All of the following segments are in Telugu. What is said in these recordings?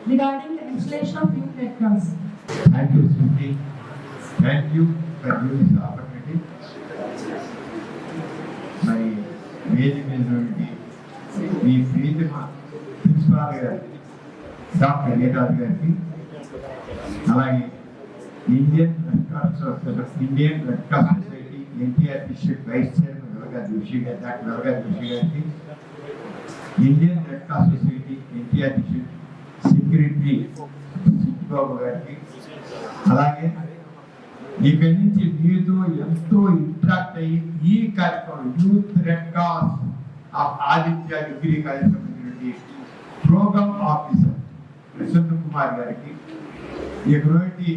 regarding the installation of youth Red Cross. Thank you, Smriti. Thank you for giving this opportunity. My వేదిక మీద మీ ప్రీతిమ ప్రిన్సిపాల్ గారు డాక్టర్ ఏటాద్ గారికి, అలాగే Indian Red Cross Society NTR district vice chairman Velaga Joshi గారు, డాక్టర్ వెలగా జోషి గారికి, Indian Red Cross Society NTR district secretary Babu గారికి, అలాగే ఇక్కడి నుంచి మీతో ఎంతో ఇంట్రాక్ట్ అయ్యి ఈ కార్యక్రమం youth red cross of Aditya degree college సంబంధించినటువంటి ప్రోగ్రామ్ ఆఫీసర్ ప్రసన్న కుమార్ గారికి, ఇటువంటి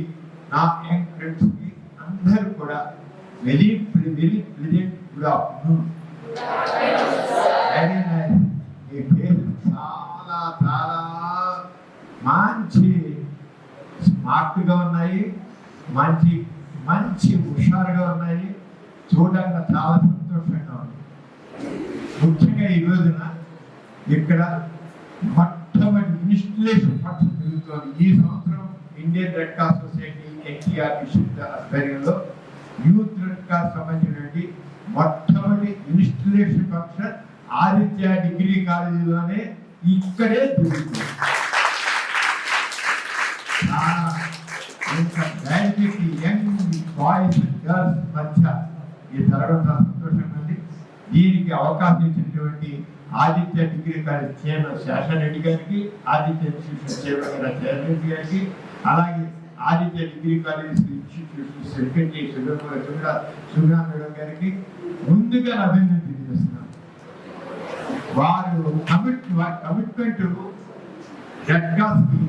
నా యంగ్ ఫ్రెండ్స్ కి అందరూ కూడా very pleasant good afternoon. Very nice. ఈ కేసు చాలా చాలా మంచి స్మార్ట్గా ఉన్నాయి, మంచి మంచి హుషారుగా ఉన్నాయి, చూడడానికి చాలా సంతోషంగా ఉంది. ముఖ్యంగా ఈ రోజున ఇక్కడ మొట్టమొదటి ఇన్స్టలేషన్ ఫంక్షన్ జరుగుతుంది. ఈ సంవత్సరం Indian Red Cross Society NTR district ఆధ్వర్యంలో యూత్ రెడ్ క్రాస్ సంబంధించినటువంటి మొట్టమొదటి ఇన్స్టలేషన్ ఫంక్షన్ ఆదిత్య డిగ్రీ కాలేజీలోనే ఇక్కడే జరుగుతుంది. యంగ్ బాయ్స్ అండ్ గర్ల్స్ మధ్య ఇది జరగడం చాలా సంతోషంగా ఉంది. దీనికి అవకాశం ఇచ్చినటువంటి Aditya degree college chairman Seshan Reddy గారికి, ఆదిత్య ఇన్స్టిట్యూషన్ చైర్మన్ శేషన్ రెడ్డి గారికి, అలాగే Aditya degree college institution secretary Sugna madam గారికి ముందుగా అభినందన తెలియజేస్తున్నాను. వారి కమిట్మెంట్ రెడ్ క్రాస్ కి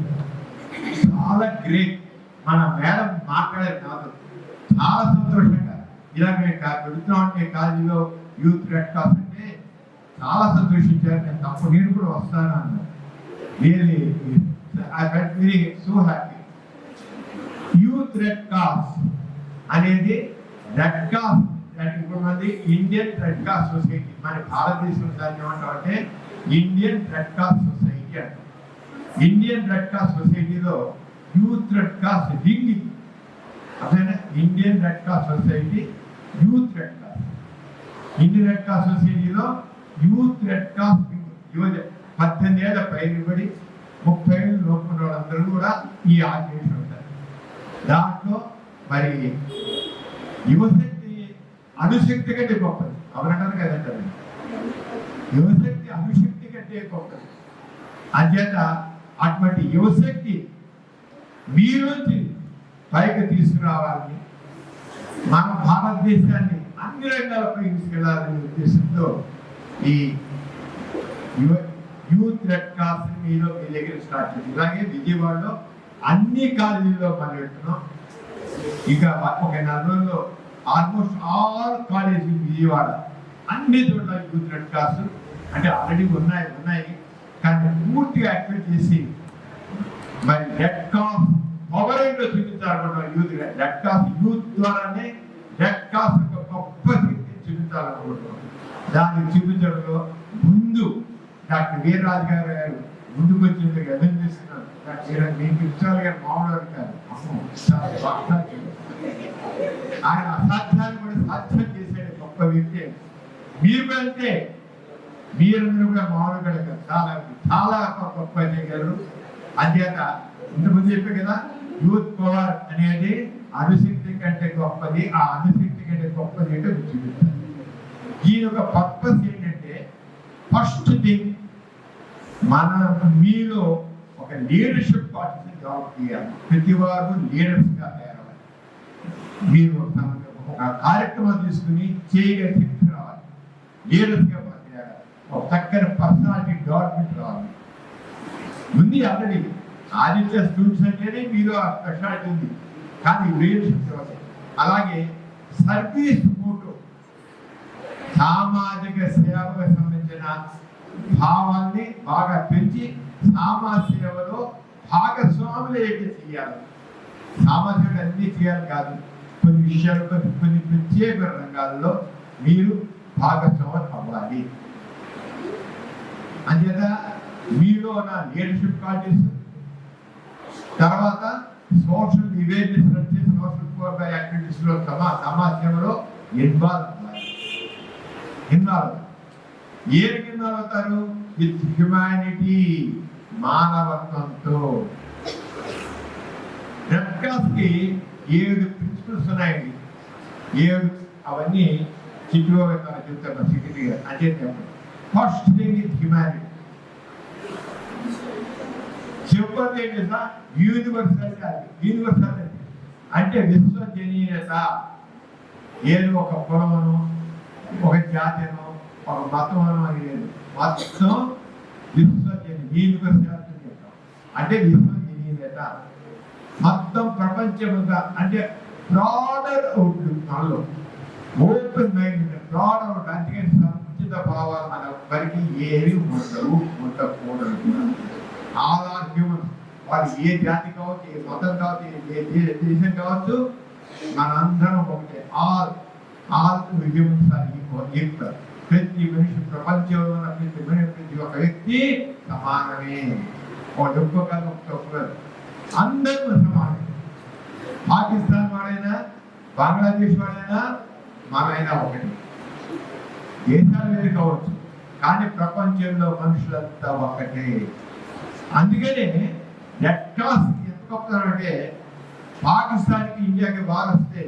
చాలా గ్రేట్. మన మేడం మాట్లాడేది కాదు, చాలా సంతోషంగా ఇలా మేము పెడుతున్నామంటే కాలేజీలో యూత్ రెడ్ క్రాస్ అంటే చాలా సంతోషించారు. నేను కూడా వస్తాను అన్నాను. Really I felt very so happy. Youth red cross అనేది రెడ్ క్రాస్ మంది ఇండియన్ రెడ్ క్రాస్ సొసైటీ, మన భారతదేశం దాన్ని ఏమంటామంటే ఇండియన్ రెడ్ క్రాస్ సొసైటీ అంటాం. ఇండియన్ రెడ్ క్రాస్ సొసైటీలో యూత్ రెడ్ క్రాస్ వింగ్, అదేనా Indian Red Cross society youth red cross. Indian Red cross సొసైటీలో యూత్ రెడ్ క్రాస్ వింగ్ 18 ఏళ్ళ పైబడి 30 ఏళ్ళ లోపు ఉన్న వాళ్ళందరూ కూడా ఈ ఆర్గనైజేషన్ ఉంటారు. దాంట్లో మరి యువశక్తి అణుశక్తి కంటే గొప్పది, ఎవరంటారు కదంటారు. యువశక్తి అణుశక్తి కంటే గొప్పది. అంచేత అటువంటి యువశక్తి మీలోంచి పైకి తీసుకురావాలని, మన భారతదేశాన్ని అన్ని రంగాలపై తీసుకెళ్లాలనే ఉద్దేశంతో ఈ యూత్ రెడ్ క్రాస్ మీలో మీ దగ్గర స్టార్ట్ చేసి, ఇలాగే విజయవాడలో అన్ని కాలేజీల్లో పనిపెడుతున్నాం. ఇక ఒక 4 రోజుల్లో ఆల్మోస్ట్ ఆల్ కాలేజీ విజయవాడ అన్ని చోట్ల యూత్ రెడ్ క్రాస్ అంటే ఆల్రెడీ ఉన్నాయి కానీ పూర్తిగా యాక్టివేట్ చేసి మరి రెడ్ క్రాస్ పవర్ ఏంటో చూపించాలనుకుంటున్నాం. రెడ్ క్రాస్ యూత్ ద్వారానే రెడ్ క్రాస్ యొక్క గొప్ప శక్తిని చూపించాలనుకుంటున్నాం. దాన్ని చూపించడంలో ముందు డాక్టర్ వీర్రాజు గారు ముందుకు వచ్చినందుకు అభినందిస్తున్నాను. మీ ప్రిన్సిపాల్ గారు మామూలు కాదు, ఆయన అసాధ్యాన్ని కూడా సాధ్యం చేసే గొప్ప వ్యక్తి. మీరు వెళ్తే మీరందరూ కూడా మామూలు కాదు, చాలా చాలా గొప్ప చేయగలరు. అంచేత ఇంతకుముందు చెప్పే కదా, యూత్ పవర్ అనేది అణుశక్తి కంటే గొప్పది, ఆ అణుశక్తి కంటే గొప్పది అంటే చూపిస్తారు. దీని యొక్క పర్పస్ ఏంటంటే ఫస్ట్ థింగ్ మన మీలో ఒక లీడర్షిప్ క్వాలిటీని డెవలప్ చేయాలి. ప్రతి వారు లీడర్స్గా తయారవ్వాలి. మీరు ఒక కార్యక్రమం తీసుకుని చేయగల శక్తి రావాలి, లీడర్స్గా పనిచేయాలి, ఒక చక్కని పర్సనాలిటీ డెవలప్మెంట్ రావాలి. ఉంది ఆల్రెడీ ఆదిత్య స్టూడెంట్స్ అంటేనే మీలో ఆ స్పెషాలిటీ ఉంది, కానీ లీడర్షిప్ అలాగే సర్వీస్ మోటో సామాజిక సేవకు సంబంధించిన భావాన్ని బాగా పెంచి సామాజిక సేవలో భాగస్వాములు ఏంటి చేయాలి. సామాజిక అన్ని చేయాలి కాదు, కొన్ని విషయాలు కొన్ని ప్రత్యేక రంగాల్లో మీరు భాగస్వాములు అవ్వాలి. అంచేత మీలో ఉన్న లీడర్షిప్ క్వాలిటీస్ తర్వాత సోషల్ అవేర్నెస్ వచ్చి సోషల్ యాక్టివిటీస్ లో సమాజంలో ఇన్వాల్వ్ అవుతారు విత్ హ్యుమానిటీ, మానవత్వంతో. రెడ్ క్రాస్ కి 7 ప్రిన్సిపల్స్ ఉన్నాయండి. 7 అవన్నీ చిట్టుగా చెప్తాను సెక్రటరీ అంటే ఫస్ట్ థింగ్ ఇస్ హ్యుమానిటీ. చెప్పండి ఏంటి సార్? యూనివర్సాలిటీ అంటే విశ్వజనీయత. ఏదో ఒక కులమను, ఒక జాతిను, ఒక మతమను అని లేదు. మొత్తం యూనివర్సాలిటీ చెప్తాం అంటే విశ్వజనీయత. మొత్తం ప్రపంచంగా అంటే బ్రాడర్ అవుట్లుక్, మనలో ఓపెన్ మైండ్, బ్రాడ్ అవుట్. అందుకని సంచిత భావాలు మన వరకు ఏవి ఉండకూడదు. All are human. వాళ్ళు ఏ జాతి కావచ్చు, ఏ మతం కావచ్చు, ఏ దేశం కావచ్చు, మనందరం ఒకటే. All humans are equal. ప్రతి మనిషి, ప్రపంచంలో ఉన్న ప్రతి ఒక్క వ్యక్తి సమానమే. ఒక ఒక్కొక్కరు అందరూ సమానమే. పాకిస్తాన్ వాడైనా, బంగ్లాదేశ్ వాడైనా, మనమైనా ఒకటి. దేశాలు వేరు కావచ్చు కానీ ప్రపంచంలో మనుషులంతా ఒకటే. అందుకనే రెడ్ క్రాస్ ఎంత గొప్పదంటే, పాకిస్తాన్కి ఇండియాకి బాగా వస్తే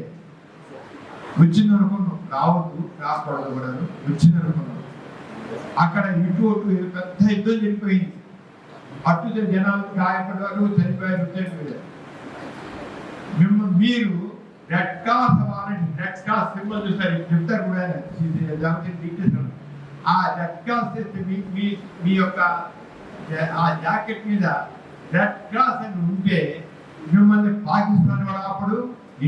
వచ్చిందనుకున్నాం, రాకూడదు కూడా వచ్చిందనుకున్నాం. అక్కడ ఇటు పెద్ద యుద్ధం జరిగిపోయింది. అటు జనాలు గాయపడ్డారు, చనిపోయారు. మీరు రెడ్ క్రాస్ అవ్వాలంటే రెడ్ క్రాస్ సింబల్ చూస్తారు, చెప్తారు కూడా. ఆ రెడ్ క్రాస్ చేస్తే మీ యొక్క ఆ జాకెట్ మీద రెడ్ క్రాస్ అని ఉంటే మిమ్మల్ని పాకిస్తాన్ వాడు ఆపడు,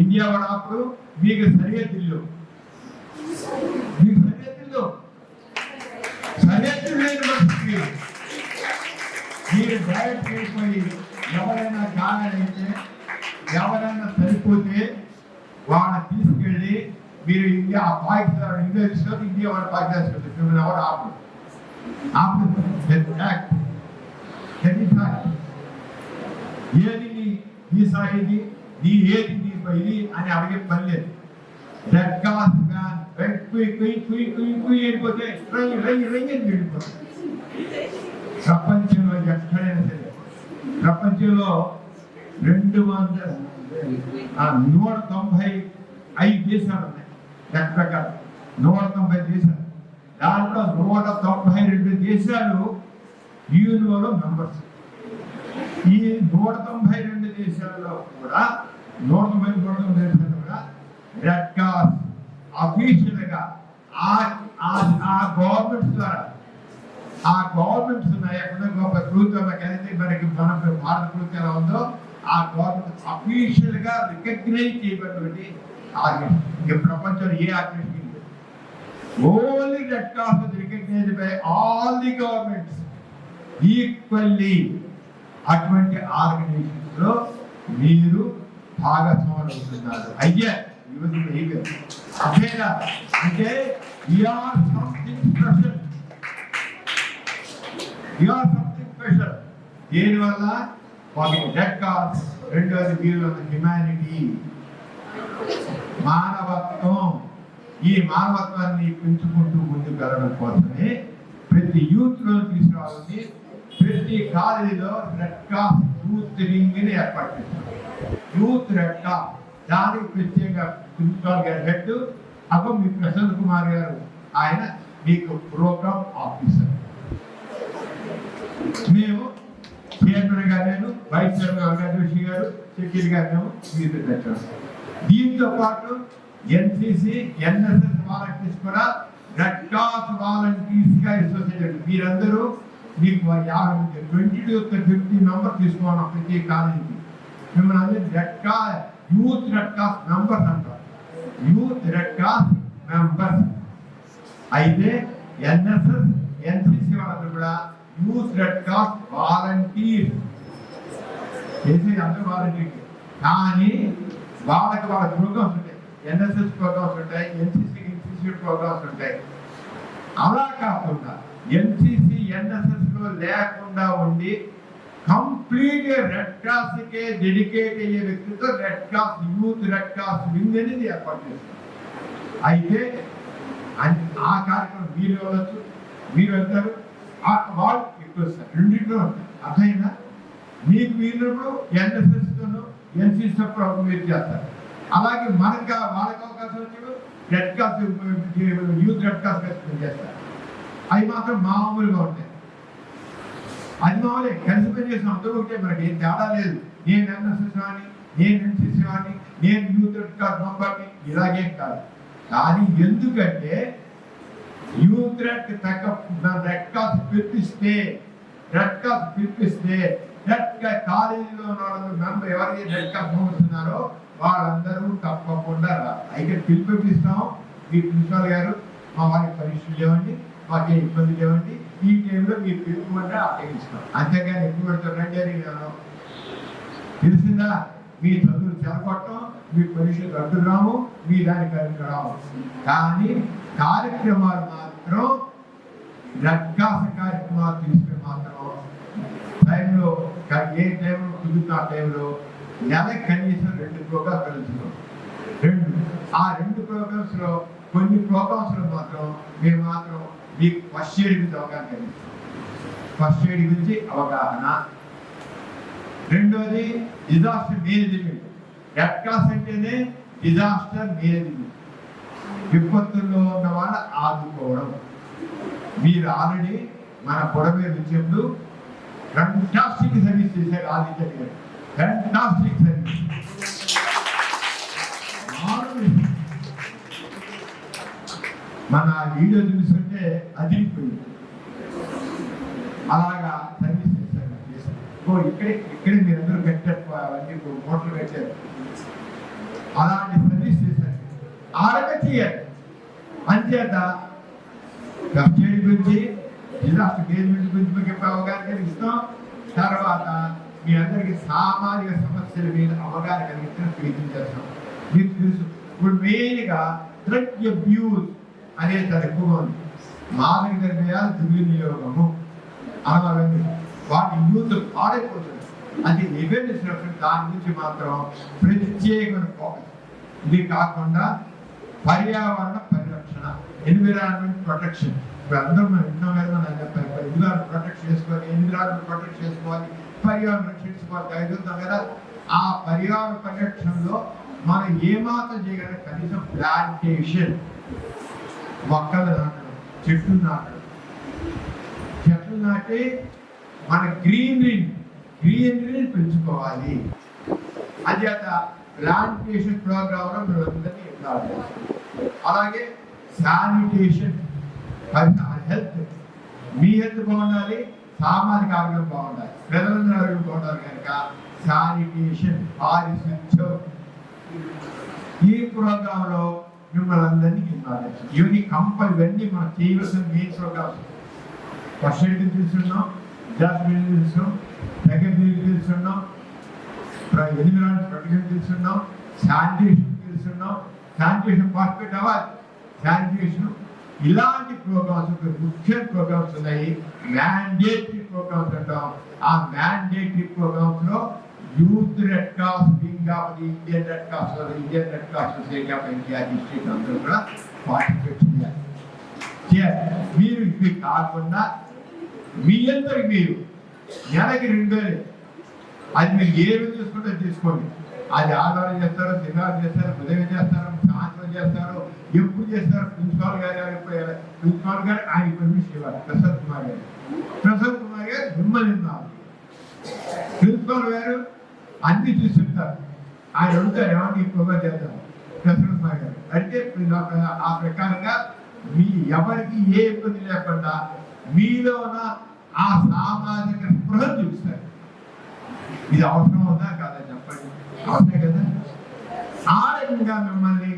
ఇండియా వాడు ఆపడు. మీకు సరిహద్దుల్లో మీరు డైరెక్ట్ అయిపోయి ఎవరైనా గాయాలైతే, ఎవరైనా సరిపోతే వాళ్ళని తీసుకెళ్ళి మీరు ఇండియా పాకిస్తాన్ ఇండియా తీసుకొని ఇండియా వాడు పాకిస్తాన్ మిమ్మల్ని ఎవరు ఆపడు. ఏది నీ సాయిది, నీ ఏది నీ ఇది అని అడిగే పని లేదు. రెడ్ క్రాస్ వెళ్ళిపోతే వెళ్ళిపోతుంది. ప్రపంచంలో ఎక్కడైనా సరే, ప్రపంచంలో 195 దేశాలు ఉన్నాయి. లెక్క ప్రకారం 190 దేశాలు. దాంట్లో 192 దేశాలు యూఎన్ఓలో మెంబర్స్. ఈ 192 దేశాల్లో కూడా 192 దేశాలు కూడా రెడ్ క్రాస్ అఫీషియల్ గా ఆ గవర్నమెంట్స్ ద్వారా, ఆ గవర్నమెంట్స్ ఉన్నాయి అక్కడ గొప్ప ప్రభుత్వం ఏదైతే మనకి మన భారత ప్రభుత్వం ఎలా ఉందో ఆ గవర్నమెంట్ అఫీషియల్ గా రికగ్నైజ్ చేయబడినటువంటి ఆర్గనైజేషన్. ప్రపంచంలో ఏ organisation only Red Cross recognised by all the governments equally. అటువంటి ఆర్గనైజేషన్స్ లో మీరు భాగస్వాములు అవుతున్నారు. అయ్యా అదేనా అంటే సంథింగ్ స్పెషల్. దీనివల్ల ఒకటి రెడ్ క్రాస్, రెండోది వీళ్ళు హ్యుమానిటీ, మానవత్వం. ఈ మానవత్వాన్ని పెంచుకుంటూ ముందుకు వెళ్ళడం కోసమే ప్రతి యూత్ లో తీసుకురావాలని ప్రతి కాలేజీలో రెడ్ క్రాస్ యూత్ రింగ్ ని ఏర్పాటు చేస్తారు. యూత్ రెడ్ క్రాస్ దానికి ప్రత్యేక ప్రిన్సిపాల్ గారు హెడ్. అప్పుడు మీ ప్రసన్న కుమార్ గారు ఆయన మీకు ప్రోగ్రామ్ ఆఫీసర్. మేము చైర్మన్ గారు, నేను వైస్ చైర్మన్ గారు, జోషి గారు, సెక్రటరీ గారు, మేము మీరు తెచ్చాము. దీంతో పాటు ఎన్సిసి, ఎన్ఎస్ఎస్ వాలంటీర్స్ కూడా రెడ్ క్రాస్ వాలంటీర్స్ గా అసోసియేటెడ్. మీరందరూ మీకు 20 to 50 మెంబర్స్ తీసుకోవాలి ప్రతి కాలేజీకి. మిమ్మల్ని అందరూ red cross youth red cross members అంటారు. యూత్ రెడ్ క్రాస్ మెంబర్స్ అయితే ఎన్ఎస్ఎస్, ఎన్సిసి వాళ్ళందరూ కూడా యూత్ రెడ్ క్రాస్ వాలంటీర్ చేసే అందరూ వాలంటీర్. కానీ వాళ్ళకి వాళ్ళ ప్రోగ్రామ్స్ ఉంటాయి. ఎన్ఎస్ఎస్ ప్రోగ్రామ్స్ ఉంటాయి, ఎన్సిసి ప్రోగ్రామ్స్ ఉంటాయి. అలా కాకుండా ఎన్సిసి, ఎన్ఎస్ఎస్ లో లేకుండా ఉండి కంప్లీట్ రెడ్ క్రాస్ కే డెడికేట్ అయ్యే వ్యక్తితో red cross youth red cross wing అనేది ఏర్పాటు చేస్తారు. అయితే ఆ కార్యక్రమం మీరు వెళ్ళచ్చు, మీరు వెళ్తారు, వాళ్ళు ఎక్కువ వస్తారు. రెండింటిలో అర్థమైనా మీకు వీళ్ళప్పుడు ఎన్ఎస్ఎస్తోనూ ఎన్సీసీతో మీరు చేస్తారు. అలాగే మనకు వాళ్ళకి అవకాశం వచ్చి red cross youth red cross చేస్తారు. అవి మాత్రం మామూలుగా ఉంటాయి. అది మామూలే కలిసి పని చేసిన అంతా ఒకటే, మనకి ఏం తేడా లేదు. నేను ఎన్ఎస్ఎస్ అని, నేను ఎన్సీసీ అని, నేను యూత్ రెడ్ క్రాస్ మెంబర్ని, ఇలాగేం కాదు. కానీ ఎందుకంటే యూత్ రెడ్ రెడ్ క్రాస్ పిలిపిస్తే కాలేజీలో ఉన్న వాళ్ళు మెంబర్ ఎవరైతే రెడ్ క్రాస్ పంపిస్తున్నారో వాళ్ళందరూ తప్పకుండా అయితే పిలిపిస్తాం. మీ ప్రిన్సిపాల్ గారు మా వారికి పరీక్షలు లేవండి, మాకు ఏ ఇబ్బంది లేవండి, ఈ టైంలో మీరు పిలుపుకుంటే అప్పగిస్తాం. అంతేగాని ఎక్కువ పెడుతున్నారండి అని తెలిసిందా? మీ చదువులు చెలగొట్టం, మీ పరీక్షలు అడ్డు రాము, మీ దానికి రావు. కానీ కార్యక్రమాలు మాత్రం రక్కాస కార్యక్రమాలు తీసుకుని మాత్రం టైంలో ఏ టైంలో కుదురుతున్న టైంలో నెల కనీసం 2 ప్రోగ్రామ్స్ కలుస్తున్నాం. ఆ 2 ప్రోగ్రామ్స్ లో కొన్ని ప్రోగ్రామ్స్ లో మాత్రం మేము మాత్రం మీకు ఫస్ట్ ఎయిడ్ గురించి అవగాహన కలిగిస్తాం. ఫస్ట్ ఎయిడ్ గురించి అవగాహన. రెండోది డిజాస్టర్ మేనేజ్మెంట్. రెడ్ క్రాస్ అంటేనే డిజాస్టర్ మేనేజ్మెంట్, విపత్తుల్లో ఉన్న వాళ్ళ ఆదుకోవడం. మీరు ఆల్రెడీ మన పొడవే విషయంలో ఫ్యాంటాస్టిక్ సర్వీస్ చేశారు. ఆదిత్య గారు ఫ్యాంటాస్టిక్ సర్వీస్. మన వీడియో చూస్తుంటే అదిరిపోయింది. అలాగా సర్వీస్ చేశారు. ఇక్కడే మీరందరూ కట్టారు, అవన్నీ మోటార్లు కట్టారు. అలాంటి సర్వీస్ చేశారు. ఆరక చేయాలి. అంచేత ఫస్ట్ ఎయిడ్ గురించి, డిజాస్టర్ మేనేజ్మెంట్ గురించి మీకు అవగాహన కలిగిస్తాం. తర్వాత మీ అందరికీ సామాజిక సమస్యల మీద అవగాహన కలిగించిన ట్రీట్మెంట్ చేస్తాం. మీకు తెలుసు ఇప్పుడు మెయిన్గా డ్రగ్ అబ్యూస్ అనేది చాలా ఎక్కువగా ఉంది. మాదక ద్రవ్యాల దుర్వినియోగము అలాగే వాటి యూత్ పాడైపోతుంది. అది అవేర్నెస్ దాని గురించి మాత్రం ప్రత్యేకమైన ఫోకస్. ఇది కాకుండా పర్యావరణ పరిరక్షణ, ఎన్విరాన్మెంట్ ప్రొటెక్షన్. ఇప్పుడు అందరూ మనం వింటాం కదా, ఎన్విరాన్మెంట్ ప్రొటెక్ట్ చేసుకోవాలి, ఎన్విరాన్మెంట్ ప్రొటెక్ట్ చేసుకోవాలి, పర్యావరణ రక్షించుకోవాలి చదువుతాం కదా. ఆ పర్యావరణ పరిరక్షణలో మనం ఏమాత్రం చేయగలం, కనీసం ప్లాంటేషన్, మొక్కలు నాటడం, చెట్లు నాటి మన గ్రీనరీని పెంచుకోవాలి. అదేత ప్లాంటేషన్ ప్రోగ్రాంలో మేము అందరినీ ఇన్వాల్వ్ చేస్తాం. అలాగే శానిటేషన్, హెల్త్, మీ హెల్త్ బాగుండాలి, సామాజిక ఆరోగ్యం బాగుండాలి, ప్రజలందరూ ఆరోగ్యం బాగుండాలి. కనుక శానిటేషన్, పారిశుద్ధ్యం, ఈ ప్రోగ్రాంలో మిమ్మల్ని అందరినీ ఇన్వాల్వ్ చేస్తాం. ఇవన్నీ మనం చేయవలసిన మెయిన్ ప్రోగ్రామ్స్. ఫస్ట్ ఎయిడ్ తెలుసుకున్నాం, జాస్మిన్ తెలుసుకున్నాం, సెకండ్ తెలుసుకున్నాం, ఎన్విరాన్మెంట్ ప్రొటెక్షన్ తెలుసుకున్నాం, శానిటేషన్ తెలుసుకున్నాం. శానిటేషన్ పార్టిసిపేట్ అవ్వాలి. శానిటేషన్ ఇలాంటి ప్రోగ్రామ్స్, ముఖ్య ప్రోగ్రామ్స్ ఉన్నాయి. మ్యాండేటరీ ప్రోగ్రామ్స్ అంటాం. ఆ మ్యాండేటరీ ప్రోగ్రామ్స్ లో youth red cross wing of Indian Red Cross society of India district అందరూ కూడా పార్టిసిపేట్ చేయాలి. మీరు ఇవి కాకుండా మీ అందరికి మీరు నెలకి 2000, అది మీరు ఏ రోజు చేసుకుంటే తీసుకోండి. అది ఆదివారం చేస్తారు, శనివారం చేస్తారు, ఉదయం చేస్తారు, సాయంత్రం చేస్తారు, ఎప్పుడు చేస్తారు. ప్రిన్సిపాల్ గారు ఆయన పర్మిషన్ ఇవ్వాలి. ప్రసాద్ కుమార్ గారు మిమ్మల్ని ప్రిన్సిపాల్ గారు అన్ని చూస్తుంటారు. ఆయన అడుగుతారు, ఏమన్నా ఈ ప్రోగ్రాం చేద్దాం. ప్రసాద్ కుమార్ గారు అంటే ఆ ప్రకారంగా మీ ఎవరికి ఏ ఇబ్బంది లేకుండా మీలో ఉన్న ఆ సామాజిక స్పృహ చూపిస్తారు. ఇది అవసరం అవుతా కాదా చెప్పండి? అవసరం కదా. ఆ రకంగా మిమ్మల్ని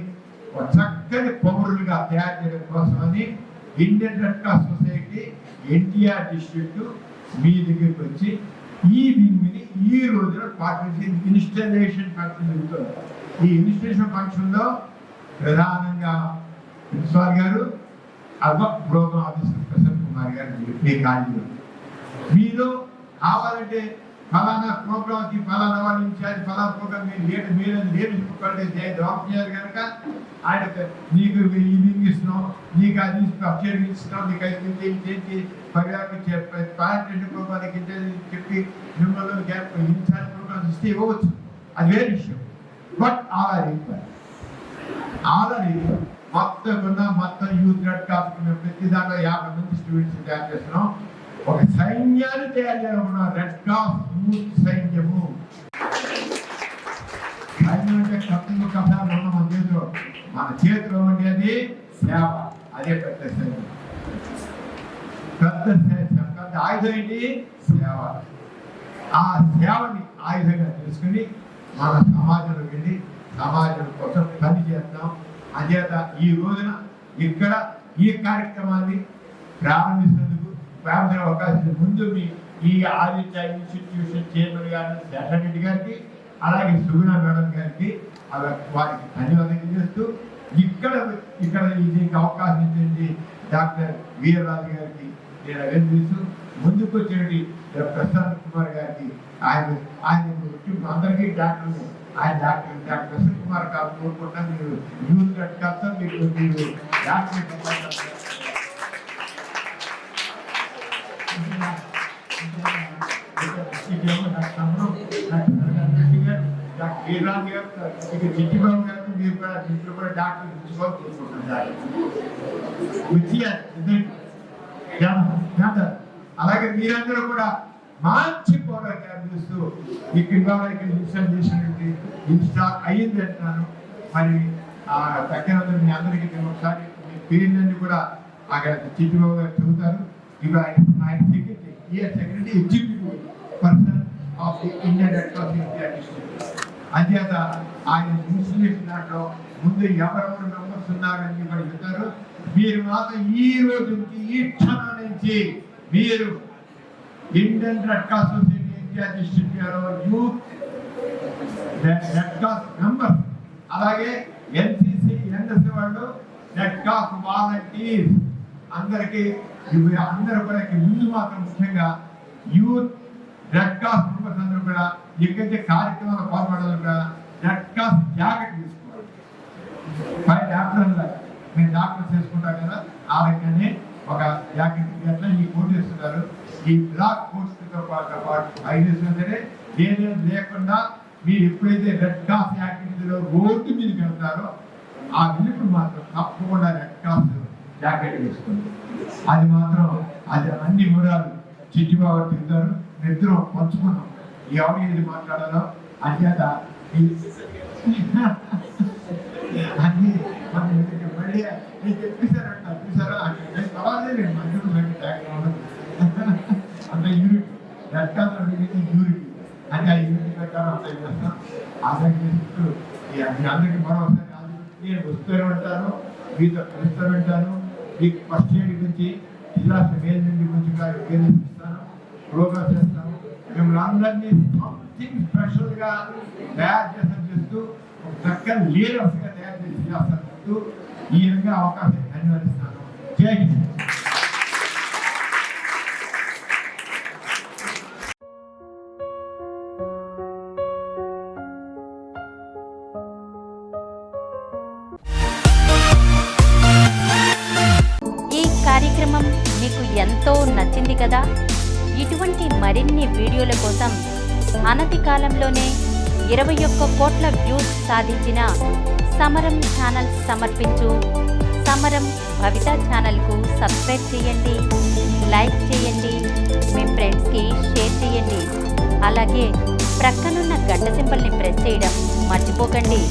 చక్కని పౌరులుగా తయారు చేయడం కోసమని Indian Red Cross Society NTR district మీ దగ్గరికి వచ్చి ఈ వింగ్ని ఈ రోజున ఇన్స్టాలేషన్ ఫంక్షన్ జరుగుతుంది. ఈ ఇన్స్టాలేషన్ ఫంక్షన్ లో ప్రధానంగా ప్రిన్సిపాల్ గారు, ప్రోగ్రామ్ ఆఫీసర్ ప్రసన్న కుమార్ గారు మీ కాలేజీలో. మీరు కావాలంటే ఫలానా ప్రోగ్రామ్కి ఫలానా వాళ్ళు ఇన్ఛార్జ్ ఫలానా ప్రోగ్రామ్ మీరు లీడర్షిప్ డ్రాప్ చేయాలి కనుక ఆయన నీకు ఇది ఇస్తున్నాం, నీకు అది అక్షరం ఇస్తున్నాం, నీకు అది చేసి పర్యాటక పార్టీ ప్రోగ్రామ్కి చెప్పి మిమ్మల్ని ఇన్ఛార్జ్ ప్రోగ్రామ్స్ ఇస్తే ఇవ్వవచ్చు, అది వేరే విషయం. బట్ ఆల్రెడీ మొత్తం యూత్ రెడ్ క్రాస్ ప్రతి దాంట్లో 50 మంది స్టూడెంట్స్ తయారు చేస్తున్నాం. ఒక సైన్యాన్ని తయారు చేయాలనుకున్నాం, రెడ్ క్రాస్ యూత్ సైన్యము. సైన్యం అంటే కథలు ఉన్న మన చేతిలో ఉండేది సేవ, అదే పెద్ద సైన్యం. పెద్ద ఆయుధం ఏంటి? సేవ. ఆ సేవని ఆయుధంగా తెలుసుకుని మన సమాజంలో వెళ్ళి సమాజం కోసం పని చేస్తాం. అదేత ఈ రోజున ఇక్కడ ఈ కార్యక్రమాన్ని ప్రారంభించేందుకు అవకాశం ముందు ఈ ఆదిత్య ఇన్స్టిట్యూషన్ చైర్మన్ గారిని శేషన్ రెడ్డి గారికి, అలాగే సుగుణ మేడం గారికి వారికి ధన్యవాదాలు చేస్తూ ఇక్కడ దీనికి అవకాశం ఇచ్చింది డాక్టర్ వీరరాజు గారికి నేను అభినందిస్తూ ముందుకు వచ్చేటి ప్రశాంత్ కుమార్ గారికి ఆయన అందరికీ డాక్టర్ డాక్టర్ ప్రసన్న కుమార్ గారు కోరుకుంటా మీరు యూత్ కట్టా మీరు డాక్టర్ చిట్టిబాబు గారు మీరు కూడా డాక్టర్ కోరుకుంటున్నారు. అలాగే మీరందరూ కూడా మంచి పోరాటం చేస్తూ ఇక్కడ ఇన్స్టాల్ చేసినటువంటి ఇన్స్టాల్ అయ్యింది అంటున్నాను. మరి తగ్గినందుకు మీ అందరికీ ఒకసారి మీ పేర్లన్నీ కూడా అక్కడ చిట్టిబాబు గారు చెబుతారు. ఇప్పుడు ఆయన secretary executive person of the Indian Red cross India district. అంచేత ఆయన ఇన్స్టిట్యూషన్ దాంట్లో ముందు ఎవరెవరు మెంబర్స్ ఉన్నారని కూడా చెప్తారు. మీరు మాత్రం ఈ రోజు నుంచి ఈ క్షణం నుంచి మీరు Indian Red Cross society India district youth red cross members, అలాగే ఎన్సిసి ఎన్ఎస్సి వాళ్ళు, రెడ్ క్రాస్ వాలంటీర్స్ అందరికీ అందరూ కూడా ముందు మాత్రం ముఖ్యంగా యూత్ రెడ్ క్రాస్ మెంబర్స్ అందరూ కూడా ఎక్కడైతే కార్యక్రమాలు పాల్పడాలి కూడా రెడ్ క్రాస్ జాకెట్ తీసుకోవాలి. పై డాక్టర్ మేము డాక్టర్ చేసుకుంటాం కదా, ఆ రకంగానే ఒక జాకెట్ అట్లా ఈ కోట్ చేస్తున్నారు. ఈ బ్లాక్ కోట్స్తో పాటు ఐదేసినా సరే ఏదేది లేకుండా మీరు ఎప్పుడైతే రెడ్ క్రాస్ యాక్టివిటీలో రోడ్డు మీదకి వెళ్తారో ఆ వెళ్ళిప్పుడు మాత్రం తప్పకుండా రెడ్ క్రాస్ జాకెట్ వేసుకోండి. అది మాత్రం అది అన్ని వివరాలు చిట్టిబాబు తింటారు, నిద్ర పంచుకున్నాం ఎవరు ఏది మాట్లాడాలో. అంచేత అన్ని మళ్ళీ నేను చెప్పేశారంట చూసారా అంటే అంత యూనిట్ రెడ్ క్రాస్ యూనిట్ అంటే ఆ యూనిట్ ప్రకారం అంత చేస్తాం. అర్థం చేస్తూ అందరికీ మరోసారి నేను వస్తూనే ఉంటాను, మీతో కలుస్తూనే ఉంటాను. మీకు ఫస్ట్ ఎయిడ్ గురించి జిల్లా మేనేజ్మెంట్ గురించి కూడా ఇస్తాను, ప్రోగ్రామ్ చేస్తాను. మిమ్మల్ని అందరినీ సంథింగ్ స్పెషల్గా తయారు చేస్తూ ఒక చక్కని లీడర్స్గా తయారు చేసి చేస్తూ ఈ విధంగా అవకాశం ధన్యవాదిస్తాను. జై హింద్. కార్యక్రమం మీకు ఎంతో నచ్చింది కదా. ఇటువంటి మరిన్ని వీడియోల కోసం అనతి కాలంలోనే 21 కోట్ల వ్యూస్ సాధించిన సమరం ఛానల్ సమర్పించు సమరం భవిత ఛానల్కు సబ్స్క్రైబ్ చేయండి, లైక్ చేయండి, మీ ఫ్రెండ్స్కి షేర్ చేయండి. అలాగే ప్రక్కనున్న గంట సింబల్ని ప్రెస్ చేయడం మర్చిపోకండి.